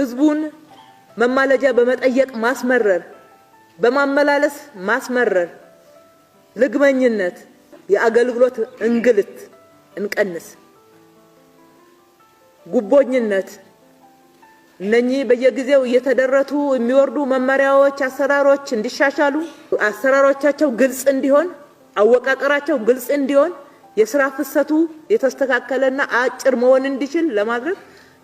ህዝቡን መማለጃ በመጠየቅ ማስመረር በማመላለስ ማስመረር ልግመኝነት የአገልግሎት እንግልት እንቀንስ ጉቦኝነት እነኚህ በየጊዜው እየተደረቱ የሚወርዱ መመሪያዎች አሰራሮች እንዲሻሻሉ አሰራሮቻቸው ግልጽ እንዲሆን አወቃቀራቸው ግልጽ እንዲሆን የሥራ ፍሰቱ የተስተካከለና አጭር መሆን እንዲችል ለማድረግ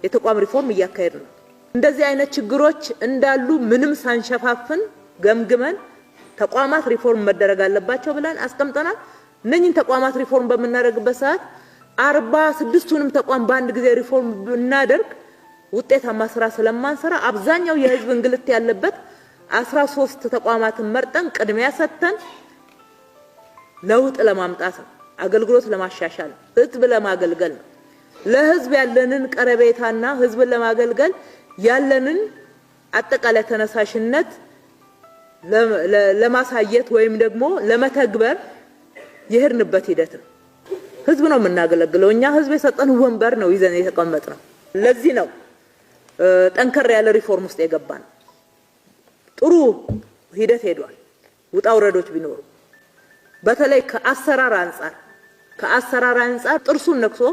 የተቋም ሪፎርም እያካሄድ ነው እንደዚህ አይነት ችግሮች እንዳሉ ምንም ሳንሸፋፍን ገምግመን ተቋማት ሪፎርም መደረግ አለባቸው ብለን አስቀምጠናል እነኚህን ተቋማት ሪፎርም በመናደርግበት ሰዓት 46ቱንም ተቋም በአንድ ጊዜ ሪፎርም ብናደርግ ውጤታማ ስራ ስለማንሰራ አብዛኛው የህዝብ እንግልት ያለበት 13 ተቋማትን መርጠን ቅድሚያ ሰጥተን ለውጥ ለማምጣት አገልግሎት ለማሻሻል ህዝብ ለማገልገል ለህዝብ ያለንን ቀረቤታና ህዝብን ለማገልገል ያለንን አጠቃላይ ተነሳሽነት ለማሳየት ወይም ደግሞ ለመተግበር የሄድንበት ሂደት ነው ህዝብ ነው የምናገለግለው እኛ ህዝብ የሰጠን ወንበር ነው ይዘን የተቀመጥነው ለዚህ ነው ጠንከር ያለ ሪፎርም ውስጥ የገባን ጥሩ ሂደት ሄዷል ውጣው ረዶች ቢኖሩ በተለይ ከአሰራር አንፃር ጥርሱን ነክሶ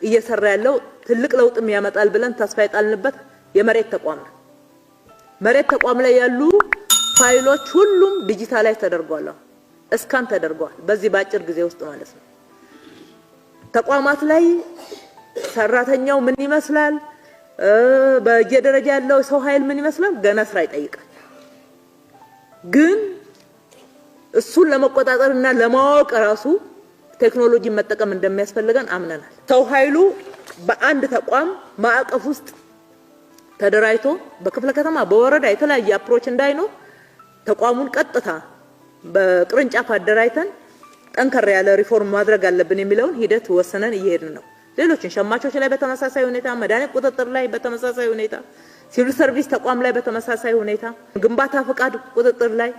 እየሰራ ያለው ትልቅ ለውጥም ያመጣል ብለን ተስፋ የጣልንበት የመሬት ተቋም ነው መሬት ተቋም ላይ ያሉ ፋይሎች ሁሉም ዲጂታላይዝ ተደርጓል እስካን ተደርጓል በዚህ ባጭር ጊዜ ውስጥ ማለት ነው ተቋማት ላይ ሰራተኛው ምን ይመስላል በየደረጃ ያለው ሰው ኃይል ምን ይመስላል ገና ስራ ይጠይቃል ግን እሱን ለመቆጣጠርና ለማወቅ ራሱ ቴክኖሎጂ መጠቀም እንደሚያስፈልገን አምነናል ሰው ኃይሉ በአንድ ተቋም ማዕቀፍ ውስጥ ተደራጅቶ በክፍለ ከተማ በወረዳ የተለያየ አፕሮች እንዳይኖር ተቋሙን ቀጥታ በቅርንጫፍ አደራጅተን ጠንከር ያለ ሪፎርም ማድረግ አለብን የሚለውን ሂደት ወሰነን እየሄድን ነው ሌሎችን ሸማቾች ላይ በተመሳሳይ ሁኔታ መድኃኒት ቁጥጥር ላይ በተመሳሳይ ሁኔታ ሲቪል ሰርቪስ ተቋም ላይ በተመሳሳይ ሁኔታ ግንባታ ፍቃድ ቁጥጥር ላይ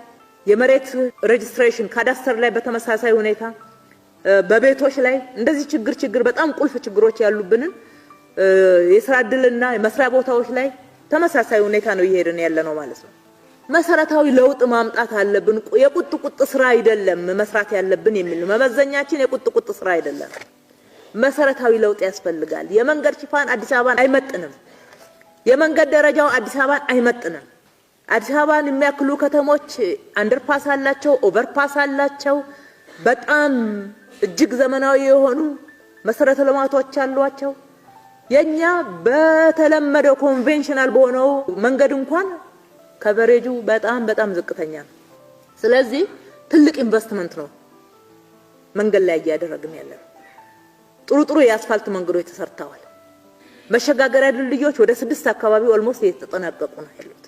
የመሬት ሬጅስትሬሽን ካዳስተር ላይ በተመሳሳይ ሁኔታ በቤቶች ላይ እንደዚህ ችግር በጣም ቁልፍ ችግሮች ያሉብንን የሥራ ዕድልና የመስሪያ ቦታዎች ላይ ተመሳሳይ ሁኔታ ነው እየሄድን ያለነው ማለት ነው መሰረታዊ ለውጥ ማምጣት አለብን የቁጥቁጥ ስራ አይደለም መስራት ያለብን የሚል መመዘኛችን የቁጥቁጥ ስራ አይደለም መሰረታዊ ለውጥ ያስፈልጋል የመንገድ ሽፋን አዲስ አበባን አይመጥንም የመንገድ ደረጃው አዲስ አበባን አይመጥንም አዲስ አበባን የሚያክሉ ከተሞች አንደርፓስ አላቸው ኦቨርፓስ አላቸው በጣም እጅግ ዘመናዊ የሆኑ መሰረተ ልማቶች አሏቸው የኛ በተለመደው ኮንቬንሽናል በሆነው መንገድ እንኳን ከቨሬጁ በጣም ዝቅተኛ ነው ስለዚህ ትልቅ ኢንቨስትመንት ነው መንገድ ላይ ያደረግን ያለው ጥሩ የአስፋልት መንገዶች ተሰርተዋል መሸጋገሪያ ድልድዮች ወደ 6 አካባቢ ኦልሞስት የተጠናቀቁ ነው ያሉት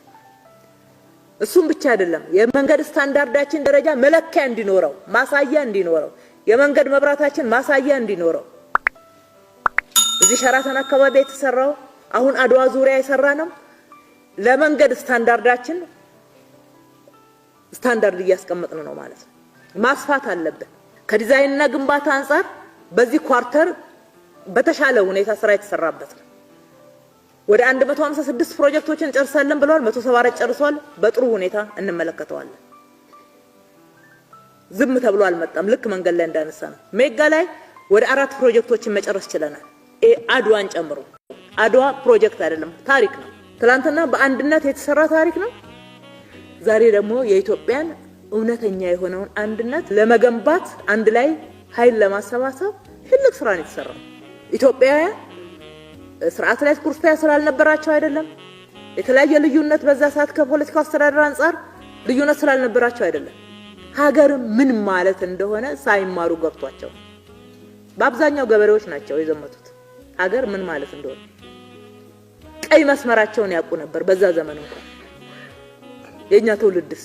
እሱም ብቻ አይደለም የመንገድ ስታንዳርዳችን ደረጃ መለኪያ እንዲኖረው ማሳያ እንዲኖረው የመንገድ መብራታችን ማሳያ እንዲኖረው እዚህ ሸራተን አካባቢ የተሰራው አሁን አድዋ ዙሪያ የሰራነው ለመንገድ ስታንዳርዳችን ስታንዳርድ እያስቀመጥን ነው ማለት ነው ማስፋት አለበት ከዲዛይንና ግንባታ አንፃር በዚህ ኳርተር በተሻለ ሁኔታ ስራ የተሰራበት ነው ወደ 156 ፕሮጀክቶችን ጨርሰልን ብለዋል 174 ጨርሷል በጥሩ ሁኔታ እንመለከተዋለን ዝም ተብሎ አልመጣም ልክ መንገድ ላይ እንዳነሳ ነው ሜጋ ላይ ወደ 4 ፕሮጀክቶችን መጨረስ ችለናል አድዋን ጨምሮ አድዋ ፕሮጀክት አይደለም ታሪክ ነው ትላንትና በአንድነት የተሰራ ታሪክ ነው ዛሬ ደግሞ የኢትዮጵያን እውነተኛ የሆነውን አንድነት ለመገንባት አንድ ላይ ኃይል ለማሰባሰብ ትልቅ ስራ ነው የተሰራው ኢትዮጵያውያን ስርዓት ላይ ኩርፊያ ስላልነበራቸው አይደለም የተለያየ ልዩነት በዛ ሰዓት ከፖለቲካው አስተዳደር አንፃር ልዩነት ስላልነበራቸው አይደለም ሀገር ምን ማለት እንደሆነ ሳይማሩ ገብቷቸው በአብዛኛው ገበሬዎች ናቸው የዘመቱት ሀገር ምን ማለት እንደሆነ ቀይ መስመራቸውን ያውቁ ነበር በዛ ዘመን እንኳን የኛ ትውልድስ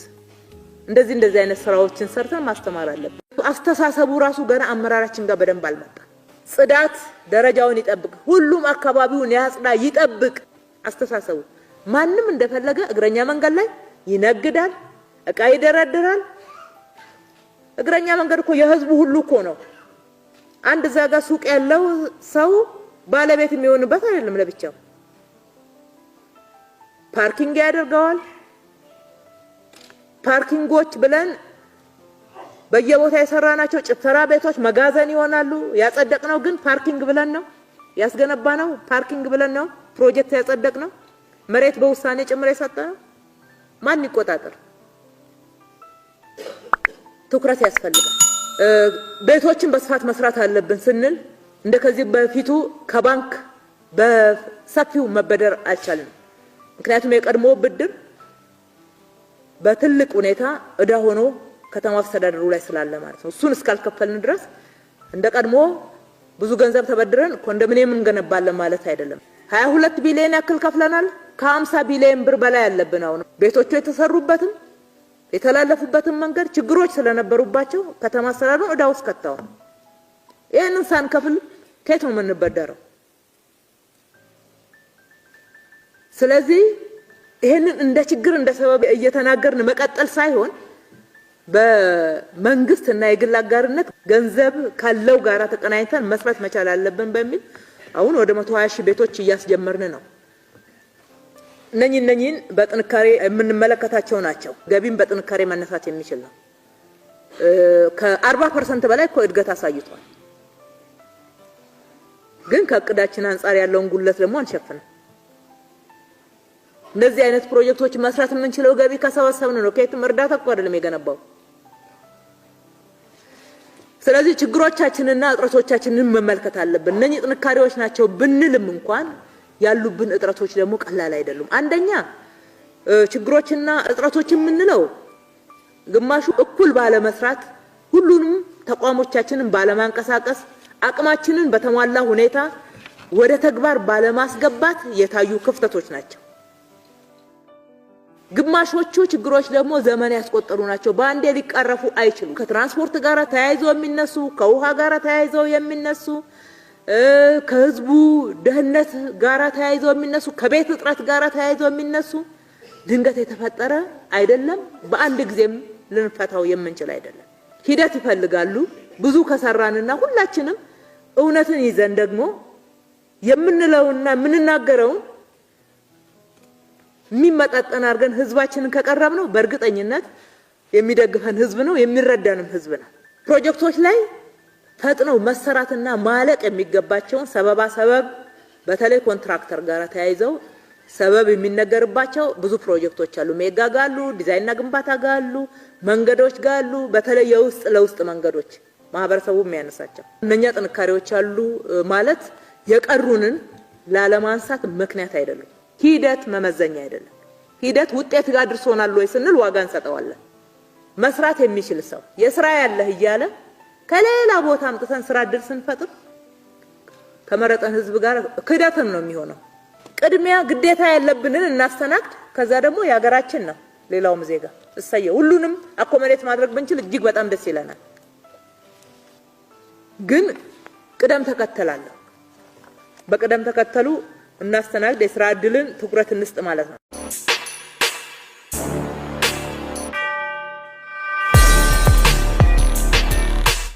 እንደዚህ አይነት ስራዎችን ሰርተን ማስተማር አለብን አስተሳሰቡ ራሱ ገና አመራራችን ጋር በደንብ አልመጣም ጽዳት ደረጃውን ይጠብቅ ሁሉም አካባቢውን ያጽዳ ይጠብቅ አስተሳሰቡ ማንንም እንደፈለገ እግረኛ መንገድ ላይ ይነግዳል እቃ ይደረድራል እግረኛ መንገድ እኮ የህዝቡ ሁሉ እኮ ነው አንድ ዛጋ ሱቅ ያለው ሰው ባለቤት የሚሆንበት አይደለም ለብቻው ፓርኪንግ ያደርገዋል። ፓርኪንጎች ብለን በየቦታ የሰራናቸው ጭፈራ ቤቶች መጋዘን ይሆናሉ። ያጸደቅነው ግን ፓርኪንግ ብለን ነው ያስገነባነው። ፓርኪንግ ብለን ነው ፕሮጀክት ያጸደቅነው። መሬት በውሳኔ ጭምር የሰጠነው። ማን ይቆጣጠር? ትኩረት ያስፈልጋል። ቤቶችን በስፋት መስራት አለብን ስንል እንደከዚህ በፊቱ ከባንክ በሰፊው መበደር አልቻልንም። ምክንያቱም የቀድሞ ብድር በትልቅ ሁኔታ እዳ ሆኖ ከተማ አስተዳደሩ ላይ ስላለ ማለት ነው። እሱን እስካልከፈልን ድረስ እንደቀድሞ ብዙ ገንዘብ ተበድረን ኮንዶሚኒየም እንገነባለን ማለት አይደለም። 22 ቢሊዮን ያክል ከፍለናል። ከ50 ቢሊዮን ብር በላይ ያለብን አሁን ቤቶቹ የተሰሩበትም የተላለፉበትም መንገድ ችግሮች ስለነበሩባቸው ከተማ አስተዳደሩ እዳ ውስጥ ከተዋል። ይሄንን ሳንከፍል ከየት ነው የምንበደረው? ስለዚህ ይሄንን እንደ ችግር እንደ ሰበብ እየተናገርን መቀጠል ሳይሆን በመንግስት እና የግል አጋርነት ገንዘብ ካለው ጋራ ተቀናኝተን መስራት መቻል አለብን በሚል አሁን ወደ 120 ሺህ ቤቶች እያስጀመርን ነው። እነኚህን በጥንካሬ የምንመለከታቸው ናቸው። ገቢም በጥንካሬ መነሳት የሚችል ነው። ከ40% በላይ እኮ እድገት አሳይቷል። ግን ከእቅዳችን አንፃር ያለውን ጉድለት ደግሞ አንሸፍንም። እንደዚህ አይነት ፕሮጀክቶች መስራት የምንችለው ገቢ ከሰበሰብን ነው። ከየትም እርዳታ እኮ አይደለም የገነባው። ስለዚህ ችግሮቻችንና እጥረቶቻችንን መመልከት አለብን። እነኚህ ጥንካሬዎች ናቸው ብንልም እንኳን ያሉብን እጥረቶች ደግሞ ቀላል አይደሉም። አንደኛ ችግሮችና እጥረቶች የምንለው ግማሹ እኩል ባለመስራት፣ ሁሉንም ተቋሞቻችንን ባለማንቀሳቀስ፣ አቅማችንን በተሟላ ሁኔታ ወደ ተግባር ባለማስገባት የታዩ ክፍተቶች ናቸው። ግማሾቹ ችግሮች ደግሞ ዘመን ያስቆጠሩ ናቸው። በአንዴ ሊቀረፉ አይችሉም። ከትራንስፖርት ጋር ተያይዘው የሚነሱ፣ ከውሃ ጋር ተያይዘው የሚነሱ፣ ከህዝቡ ደህንነት ጋር ተያይዘው የሚነሱ፣ ከቤት እጥረት ጋር ተያይዘው የሚነሱ ድንገት የተፈጠረ አይደለም። በአንድ ጊዜም ልንፈታው የምንችል አይደለም። ሂደት ይፈልጋሉ። ብዙ ከሰራንና ሁላችንም እውነትን ይዘን ደግሞ የምንለውና የምንናገረውን የሚመጣጠን አድርገን ህዝባችንን ከቀረብነው በእርግጠኝነት የሚደግፈን ህዝብ ነው፣ የሚረዳንም ህዝብ ነው። ፕሮጀክቶች ላይ ፈጥነው መሰራትና ማለቅ የሚገባቸውን ሰበብ በተለይ ኮንትራክተር ጋር ተያይዘው ሰበብ የሚነገርባቸው ብዙ ፕሮጀክቶች አሉ። ሜጋ ጋሉ፣ ዲዛይንና ግንባታ ጋሉ፣ መንገዶች ጋሉ፣ በተለይ የውስጥ ለውስጥ መንገዶች ማህበረሰቡ የሚያነሳቸው እነኛ ጥንካሬዎች አሉ ማለት የቀሩንን ላለማንሳት ምክንያት አይደለም። ሂደት መመዘኛ አይደለም። ሂደት ውጤት ጋር ድርሶናል ወይ ስንል ዋጋ እንሰጠዋለን። መስራት የሚችል ሰው የስራ ያለህ እያለ ከሌላ ቦታ አምጥተን ስራ እድል ስንፈጥር ከመረጠን ህዝብ ጋር ክህደትም ነው የሚሆነው። ቅድሚያ ግዴታ ያለብንን እናስተናግድ። ከዛ ደግሞ የሀገራችን ነው ሌላውም ዜጋ እሰየው። ሁሉንም አኮሞዴት ማድረግ ብንችል እጅግ በጣም ደስ ይለናል። ግን ቅደም ተከተል አለ። በቅደም ተከተሉ እናስተናግድ፣ የስራ እድልን ትኩረት እንስጥ ማለት ነው።